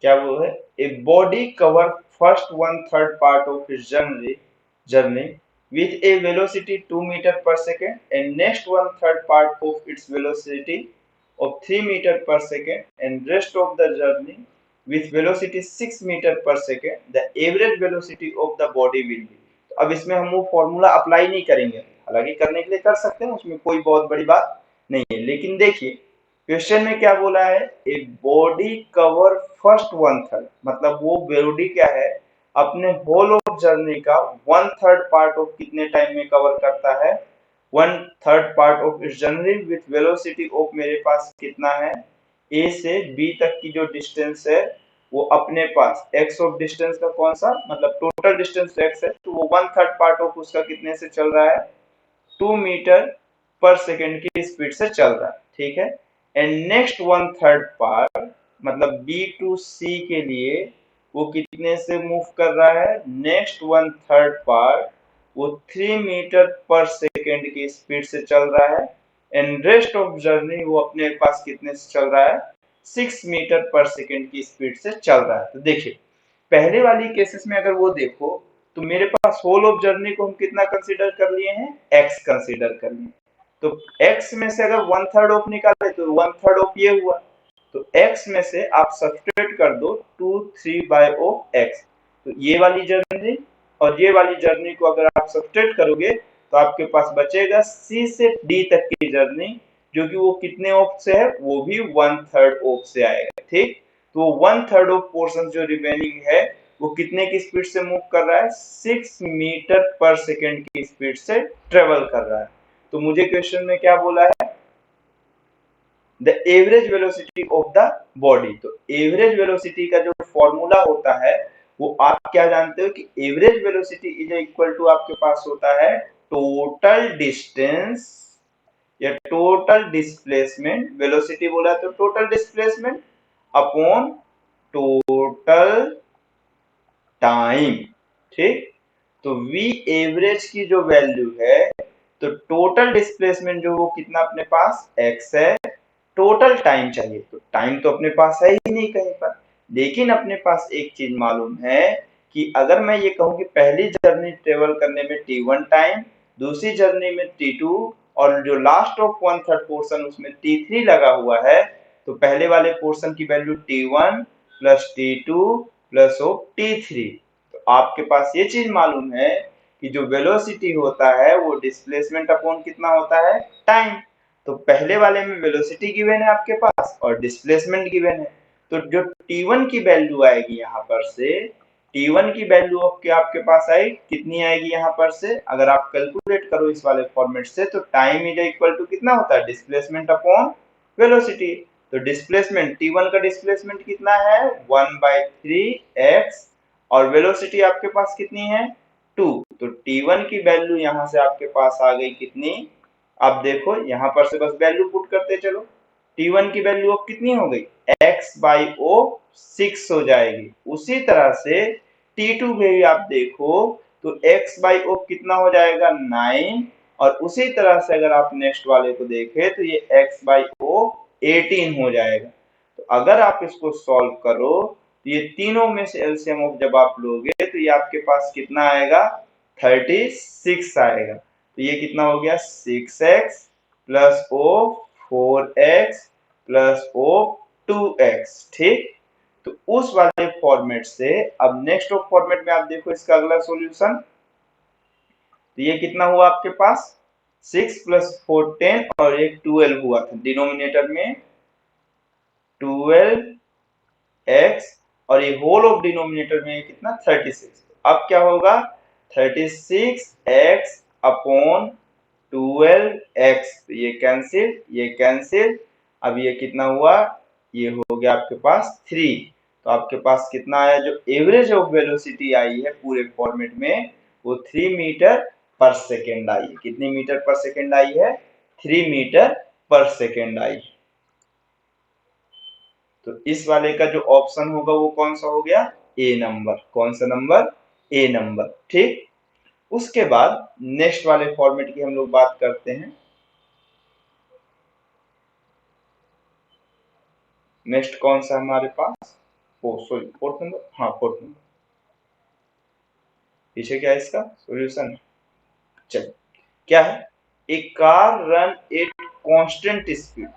क्या वो है, a body cover first one third part of his journey with a velocity 2 meter per second and next one third part of its velocity of 3 meter per second and rest of the journey with velocity 6 meter per second, the average velocity of the body will be। तो अब इसमें हम वो formula apply नहीं करेंगे, हालांकि करने के लिए कर सकते हैं, उसमें कोई बहुत बड़ी बात नहीं है, लेकिन देखिए क्वेश्चन में क्या बोला है, a body cover first one third, मतलब वो बॉडी क्या है, अपने होल ऑफ जर्नी का वन थर्ड पार्ट ऑफ कितने टाइम में कवर करता है, वन थर्ड पार्ट ऑफ इस जर्नी विथ वेलोसिटी ऑफ मेरे पास कितना है, ए से बी तक की जो डिस्टेंस है वो अपने पास एक्स ऑफ डिस्टेंस का कौन सा, मतलब टोटल डिस्टेंस एक्स है, तो वो वन थर्ड पार्ट ऑफ उसका कितने से चल रहा है, 2 मीटर पर सेकेंड की स्पीड से चल रहा है, ठीक है। And next one third part मतलब बी टू सी के लिए वो कितने से मूव कर रहा है, नेक्स्ट वन थर्ड पार्ट वो 3 मीटर पर सेकेंड की स्पीड से चल रहा है एंड रेस्ट ऑफ जर्नी वो अपने पास कितने से चल रहा है, 6 मीटर पर सेकेंड की स्पीड से चल रहा है। तो देखिए पहले वाली केसेस में अगर वो देखो तो मेरे पास होल ऑफ जर्नी को हम कितना कंसीडर कर लिए हैं, एक्स कंसीडर कर लिए, तो x में से अगर वन थर्ड ऑफ निकाले तो वन थर्ड ऑफ ये हुआ, तो x में से आप सब्सट्रैक्ट कर दो 2/3 ऑफ x, तो ये वाली जर्नी और ये वाली जर्नी को अगर आप सब्सट्रैक्ट करोगे तो आपके पास बचेगा c से d तक की जर्नी, जो कि वो कितने ऑफ से है, वो भी वन थर्ड ऑफ से आएगा, ठीक। तो वन थर्ड ऑफ पोर्शन जो रिमेनिंग है वो कितने की स्पीड से मूव कर रहा है, 6 मीटर पर सेकेंड की स्पीड से ट्रेवल कर रहा है। तो मुझे क्वेश्चन में क्या बोला है, the average velocity of the body, तो एवरेज वेलोसिटी का जो फॉर्मूला होता है वो आप क्या जानते हो कि average velocity is equal to आपके पास होता है टोटल डिस्टेंस या टोटल डिस्प्लेसमेंट, वेलोसिटी बोला तो total displacement upon total time, ठीक। तो v एवरेज की जो वैल्यू है, तो टोटल डिस्प्लेसमेंट जो वो कितना अपने पास x है, टोटल टाइम चाहिए, तो टाइम तो अपने पास है ही नहीं कहीं पर, लेकिन अपने पास एक चीज मालूम है कि अगर मैं ये कहूं कि पहली जर्नी ट्रेवल करने में t1 टाइम, दूसरी जर्नी में t2 और जो last of one third portion उसमें t3 लगा हुआ है, तो पहले वाले पोर्शन की value t1 plus t2 plus of t3, तो आपके पास ये चीज मालूम है कि जो वेलोसिटी होता है वो डिस्प्लेसमेंट अपॉन कितना होता है, टाइम। तो पहले वाले में वेलोसिटी गिवन है आपके पास और डिस्प्लेसमेंट गिवन है, तो जो t1 की वैल्यू आएगी यहाँ पर से, t1 की वैल्यू ऑफ क्या आपके पास आई, कितनी आएगी यहाँ पर से, अगर आप कैलकुलेट करो इस वाले फॉर्मेट से, तो टाइम इज इक्वल टू कितना होता है, डिस्प्लेसमेंट अपॉन वेलोसिटी। तो डिस्प्लेसमेंट t1 का डिस्प्लेसमेंट कितना है, 1/3x और वेलोसिटी आपके पास कितनी है, 2, तो t1 की वैल्यू यहाँ से आपके पास आ गई कितनी, अब देखो यहाँ पर से बस वैल्यू पुट करते चलो, t1 की वैल्यू अब कितनी हो गई, x/o 6 हो जाएगी। उसी तरह से t2 में भी आप देखो तो x/o कितना हो जाएगा 9, और उसी तरह से अगर आप नेक्स्ट वाले को देखें तो ये x/o 18 हो जाएगा। तो अगर आप इसको सॉल्व करो तो ये तीनों में से एलसीएम जब आप लोगे तो ये आपके पास कितना आएगा, 36 आएगा। तो ये कितना हो गया, 6x plus O 4x plus O 2x, ठीक। तो उस वाले फॉर्मेट से अब नेक्स्ट फॉर्मेट में आप देखो इसका अगला सॉल्यूशन, तो ये कितना हुआ आपके पास, 6 प्लस 4 10 और एक 12 हुआ था डिनोमिनेटर में, 12x और ये होल ऑफ डिनोमिनेटर में कितना 36, अब क्या होगा 36x अपॉन 12x, तो ये कैंसिल, अब ये कितना हुआ, ये हो गया आपके पास 3, तो आपके पास कितना आया, जो एवरेज ऑफ वेलोसिटी आई है पूरे फॉर्मेट में वो 3 मीटर पर सेकेंड आई है, कितनी मीटर पर सेकेंड आई है, 3 मीटर पर सेकेंड आई। तो इस वाले का जो ऑप्शन होगा वो कौन सा हो गया, ए नंबर, कौन सा नंबर, ए नंबर, ठीक। उसके बाद नेक्स्ट वाले फॉर्मेट की हम लोग बात करते हैं, नेक्स्ट कौन सा हमारे पास, ओ सॉरी फोर्थ नंबर, हाँ फोर्थ नंबर। पीछे क्या है इसका सॉल्यूशन? चल क्या है? A car run at constant speed,